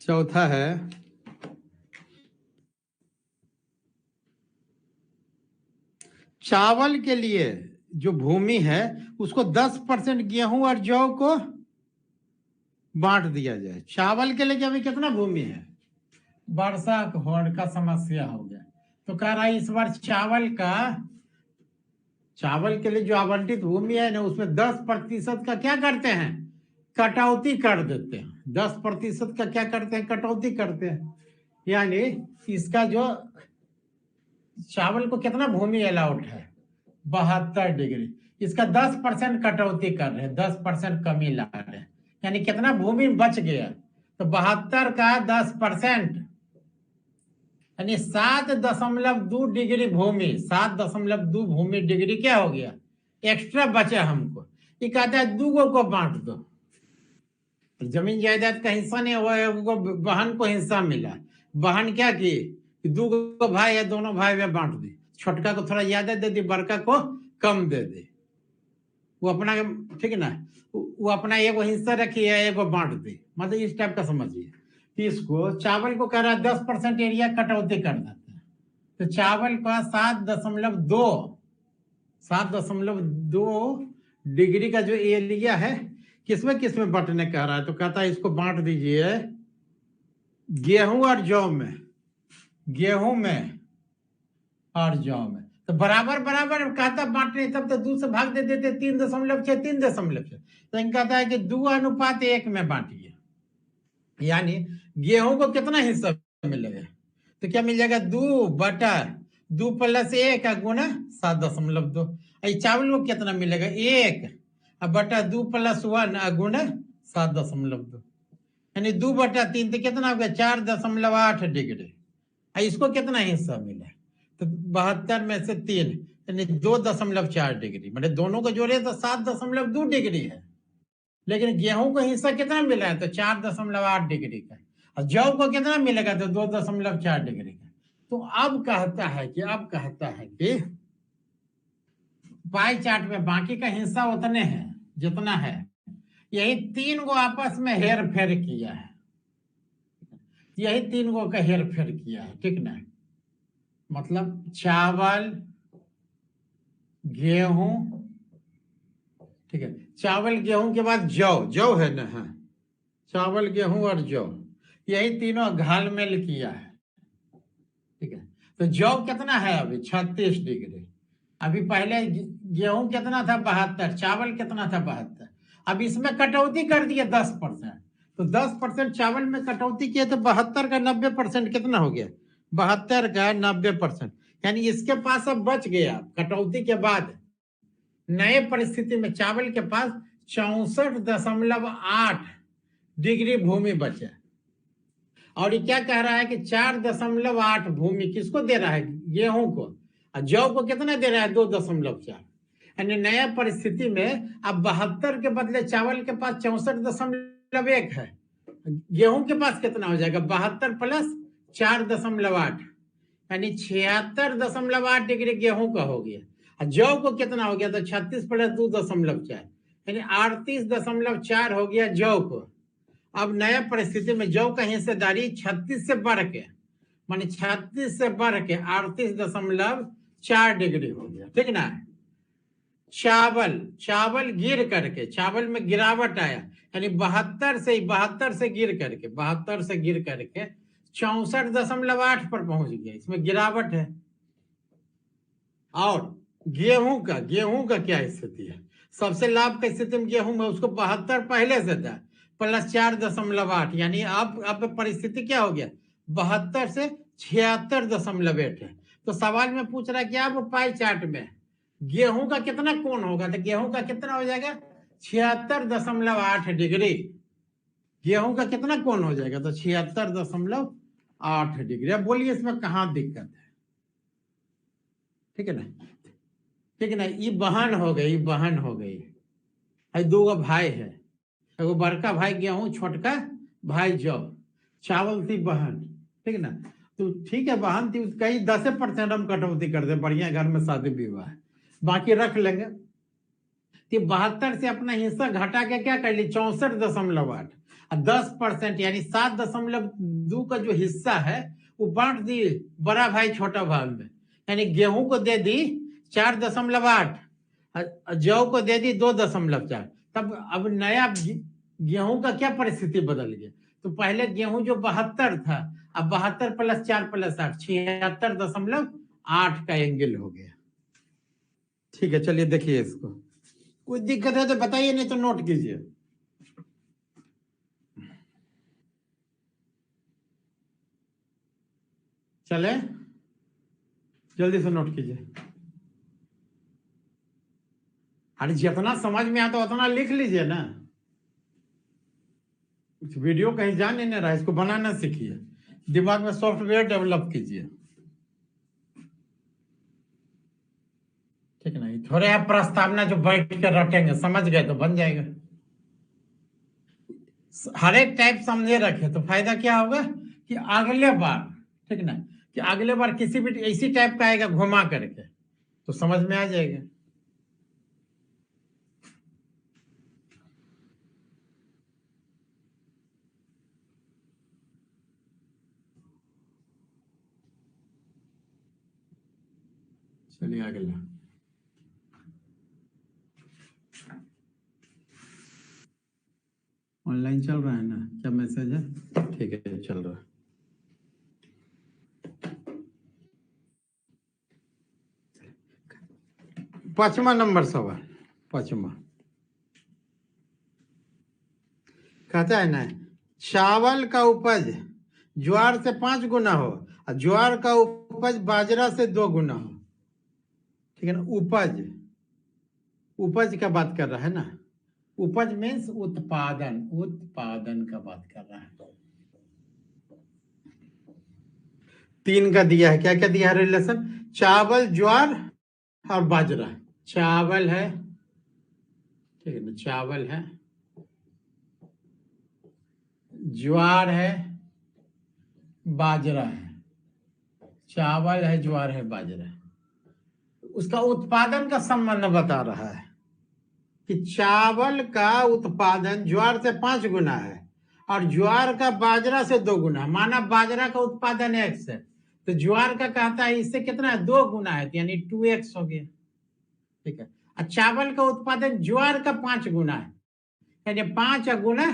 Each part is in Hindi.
चौथा है चावल के लिए जो भूमि है उसको 10% गेहूं और जौ को बांट दिया जाए। चावल के लिए क्या अभी कितना भूमि है? वर्षा होड़ का समस्या हो गया, तो कह रहा है इस बार चावल के लिए जो आवंटित भूमि है ना उसमें 10% का क्या करते हैं? कटौती कर देते हैं। 10% का क्या करते हैं? कटौती करते हैं। यानी इसका जो चावल को कितना भूमि अलाउट है? 72 डिग्री। इसका 10% कटौती कर रहे हैं, 10% कमी ला रहे हैं, यानी कितना भूमि बच गया? तो 72 का 10% यानी 7.2 डिग्री भूमि, 7.2 भूमि डिग्री क्या हो गया? एक्स्ट्रा बचा हमको। ये कहता है दूगो को बांट दो। जमीन जायदाद का हिस्सा नहीं हुआ है, उनको बहन को हिस्सा मिला। बहन क्या की? दूगो भाई है, दोनों भाई में बांट दी। छोटका को थोड़ा ज्यादा दे दी, बड़का को कम दे दी। वो अपना, ठीक है ना, वो अपना एगो हिस्सा रखी है, एगो बांट दी। मतलब इस टाइप का समझिए कि इसको चावल को कह रहा है 10% एरिया कटौती कर देते हैं। तो चावल का 7.2 डिग्री का जो एरिया है किसमें किसमें बांटने कह रहा है? तो कहता है इसको बांट दीजिए गेहूं और जौ में, गेहूं में और जौ में। तो बराबर बराबर कहता बांटने, तब तो 2 से भाग दे देते 3.6 3.6। तो इन कहता है कि 2:1 में बांटिए। यानी गेहूं को कितना हिस्सा मिलेगा? तो क्या मिल जाएगा? 2/2 + 1 गुना 7.2। चावल को कितना मिलेगा? 1/2 + 1 गुना 7.2, यानी 2/3। तो कितना हो गया? 4.8 डिग्री। इसको कितना हिस्सा मिला? तो 72 में से 3 यानी 2.4 डिग्री। मतलब दोनों को जोड़े तो 7.2 डिग्री है, लेकिन गेहूं को हिस्सा कितना मिला है? तो 4.8 डिग्री का। और जौ को कितना मिलेगा? तो 2.4 डिग्री का। तो अब कहता है कि पाई चार्ट में बाकी का हिस्सा उतने हैं जितना है। यही 3 को आपस में हेर फेर किया है, यही 3 को का हेर फेर किया है, ठीक ना? मतलब चावल, गेहूं, ठीक है, चावल गेहूं के बाद जौ है ना? हाँ, चावल गेहूं और जौ, यही तीनों घालमेल किया है, ठीक है। तो जौ कितना है अभी? 36 डिग्री। अभी पहले गेहूं कितना था? 72। चावल कितना था? 72। अब इसमें कटौती कर दिए 10%। तो 10% चावल में कटौती किए तो 72 का 90% कितना हो गया? 72 का 90%, यानी इसके पास अब बच गया कटौती के बाद नए परिस्थिति में चावल के पास 64.8 डिग्री भूमि बचे। और ये क्या कह रहा है कि 4.8 भूमि किसको दे रहा है? गेहूं को। और जौ को कितना दे रहा है? 2.4। यानी नया परिस्थिति में अब 72 के बदले चावल के पास 64.1 है। गेहूं के पास कितना हो जाएगा? 72 + 4.8, यानी 76.8 डिग्री गेहूं का हो गया। और जौ को कितना हो गया? तो 36 + 2.4, यानी 38.4 हो गया जौ को। अब नया परिस्थिति में जौ का हिस्सेदारी 36 से बढ़ के, माने 36 से बढ़ के 38.4 डिग्री हो गया, ठीक ना? चावल गिर करके, चावल में गिरावट आया, यानी 72 से गिर करके 64.8 पर पहुंच गया। इसमें गिरावट है। और गेहूं का क्या स्थिति है? सबसे लाभ की स्थिति में गेहूं में उसको 72 पहले से था + 4.8, यानी अब परिस्थिति क्या हो गया? 72 से 76.8 है। तो सवाल में पूछ रहा है कि आप पाई चार्ट में गेहूं का कितना कोण होगा? तो गेहूं का कितना हो जाएगा? 76.8 डिग्री। गेहूं का कितना कोण हो जाएगा? तो 76.8 डिग्री। अब बोलिए इसमें कहां दिक्कत है? ठीक है ना, ठीक है ना? ये बहन हो गई, दो भाई है, एगो बड़का भाई गेहूं, छोटका भाई जौ। चावल थी बहन, ठीक है ना? तो ठीक है, बहन थी, कई 10% हम कटौती कर दे, बढ़िया घर में शादी विवाह है, बाकी रख लेंगे। तो 72 से अपना हिस्सा घटा के क्या कर ली? 64.8। 10% यानी 7.2 का जो हिस्सा है वो बांट दी बड़ा भाई छोटा भाग में, यानी गेहूं को दे दी 4.8, जौ को दे दी 2.4। तब अब नया गेहूं का क्या परिस्थिति बदल गया? तो पहले गेहूं जो 72 था, अब 72 + 4 + 8 76.8 का एंगल हो गया। ठीक है, चलिए देखिए इसको, कोई दिक्कत है तो बताइए, नहीं तो नोट कीजिए। चले, जल्दी से नोट कीजिए। अरे जितना समझ में आता उतना लिख लीजिए ना, कुछ वीडियो कहीं जा नहीं रहा, इसको बनाना सीखिए, दिमाग में सॉफ्टवेयर डेवलप कीजिए। ठीक नहीं, थोड़े आप प्रस्तावना जो बैठ कर रखेंगे, समझ गए तो बन जाएगा। हर एक टाइप समझे रखे तो फायदा क्या होगा कि अगले बार, ठीक ना, कि अगले बार किसी भी इसी टाइप का आएगा घुमा करके तो समझ में आ जाएगा। चलिए अगला, ऑनलाइन चल रहा है ना, क्या मैसेज है? ठीक है, चल रहा है। 5वां नंबर सवाल, 5वां कहता है ना, चावल का उपज ज्वार से 5 गुना हो और ज्वार का उपज बाजरा से 2 गुना हो। ठीक है ना, उपज, उपज का बात कर रहा है ना, उपज मीन्स उत्पादन, उत्पादन का बात कर रहा है। 3 का दिया है, क्या क्या दिया है रिलेशन? चावल, ज्वार और बाजरा। चावल है, ठीक है ना, चावल है, ज्वार है, बाजरा है। चावल है, ज्वार है, बाजरा है। उसका उत्पादन का संबंध बता रहा है कि चावल का उत्पादन ज्वार से 5 गुना है और ज्वार का बाजरा से 2 गुना। माना बाजरा का उत्पादन x है तो ज्वार का कहता है इससे कितना है, 2 गुना है, यानी 2x हो गया। ठीक है, और चावल का उत्पादन ज्वार का 5 गुना है, यानी 5 गुना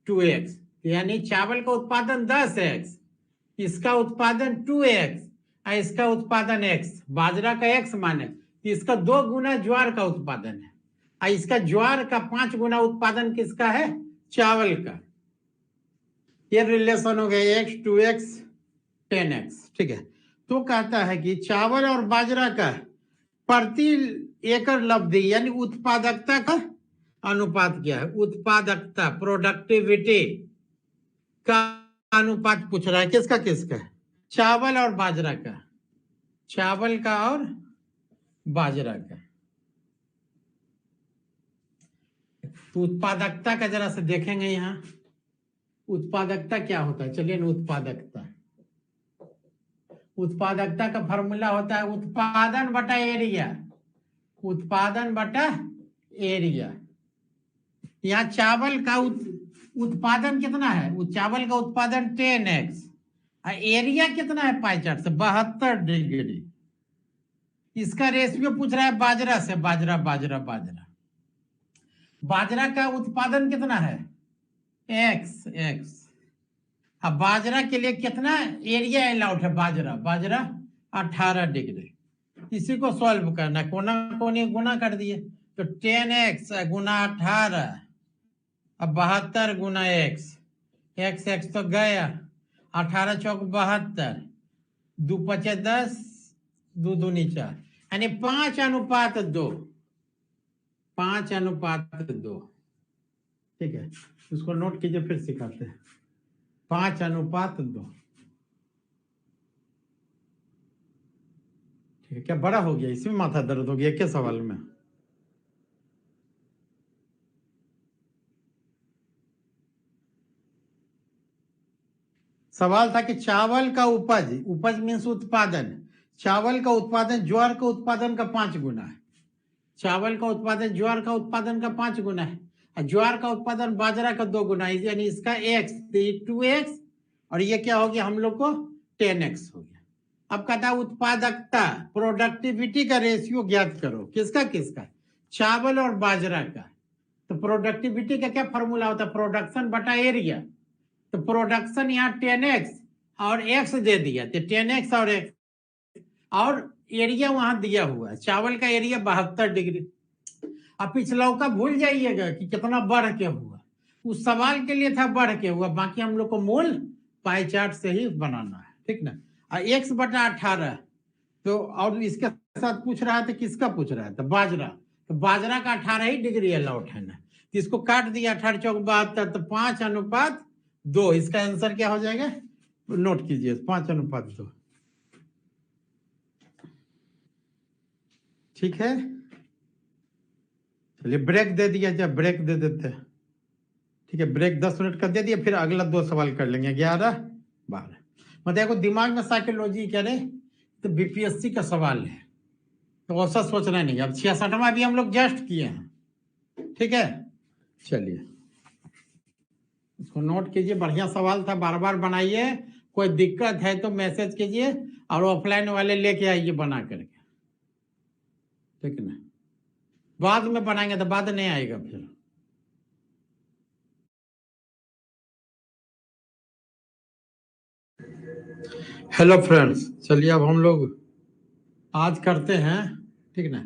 2x, यानी चावल का उत्पादन 10x, इसका उत्पादन 2x और इसका उत्पादन x, बाजरा का x माने तो इसका 2 गुना ज्वार का उत्पादन है और इसका ज्वार का 5 गुना उत्पादन किसका है, चावल का। ये रिलेशन हो गया x 2x 10x। ठीक है, तो कहता है कि चावल और बाजरा का प्रति एकड़ लब्धि यानी उत्पादकता का अनुपात क्या है? उत्पादकता, प्रोडक्टिविटी का अनुपात पूछ रहा है, किसका किसका? चावल और बाजरा का, चावल का और बाजरा का। तो उत्पादकता का जरा से देखेंगे यहां, उत्पादकता क्या होता है? चलिए, उत्पादकता, उत्पादकता का फॉर्मूला होता है उत्पादन बटा एरिया, उत्पादन बटा एरिया। यहाँ चावल का उत्पादन कितना है? चावल का उत्पादन 10x, एरिया कितना है पाई चार्ट से? 72 डिग्री। इसका रेशियो पूछ रहा है बाजरा से, बाजरा बाजरा बाजरा, बाजरा का उत्पादन कितना है? x। अब बाजरा के लिए कितना एरिया अलाउड है? बाजरा, बाजरा 18 डिग्री। इसी को सॉल्व करना, कोना कोनी गुना कर दिए तो 10x गुना 18, अब 72 गुना x, x तो गया, 18 चौक 72, 2 पचे 10, 2 दूनी 4, यानी 5:2, 5:2। ठीक है, उसको नोट कीजिए, फिर सिखाते हैं। 5:2। ठीक है, क्या बड़ा हो गया? इसमें माथा दर्द हो गया क्या सवाल में? सवाल था कि चावल का उपज, उपज मीन्स उत्पादन, चावल का उत्पादन ज्वार का उत्पादन का 5 गुना है, चावल का उत्पादन ज्वार का उत्पादन का 5 गुना है और ज्वार का उत्पादन बाजरा का 2 गुना, यानी इसका x 2x और ये क्या हो गया हम लोग को 10x हो गया। अब कहता है उत्पादकता, प्रोडक्टिविटी का रेशियो ज्ञात करो। किसका किसका? चावल और बाजरा का। तो प्रोडक्टिविटी का क्या फॉर्मूला होता है? प्रोडक्शन बटा एरिया। तो प्रोडक्शन यहाँ 10x और x दे दिया, तो 10x और x, और एरिया वहां दिया हुआ है, चावल का एरिया 72 डिग्री। अब पिछला का भूल जाइएगा कि कितना बढ़ के हुआ, उस सवाल के लिए था बढ़ के हुआ, बाकी हम लोग को मूल पाई चार्ट से ही बनाना है, ठीक ना। x बटा 18, तो और इसके साथ पूछ रहा था, किसका पूछ रहा था? बाजरा। तो बाजरा का 18 ही डिग्री अलाउट है ना, तो इसको काट दिया 18 चौक 72, तो 5:2। इसका आंसर क्या हो जाएगा? नोट कीजिए 5:2। ठीक है, चलिए ब्रेक दे दिया, जब ब्रेक दे देते हैं, ठीक है, ब्रेक 10 मिनट का दे दिया, फिर अगला 2 सवाल कर लेंगे 11 12। मतलब देखो दिमाग में साइकोलॉजी करे तो बीपीएससी का सवाल है, तो ऐसा सोचना नहीं। अब 66वां भी हम लोग जस्ट किए हैं, ठीक है। चलिए इसको नोट कीजिए, बढ़िया सवाल था, बार बार बनाइए। कोई दिक्कत है तो मैसेज कीजिए, और ऑफलाइन वाले लेके आइए बना करके, ठीक ना। बाद में बनाएंगे तो बाद नहीं आएगा फिर। हेलो फ्रेंड्स, चलिए अब हम लोग आज करते हैं, ठीक ना।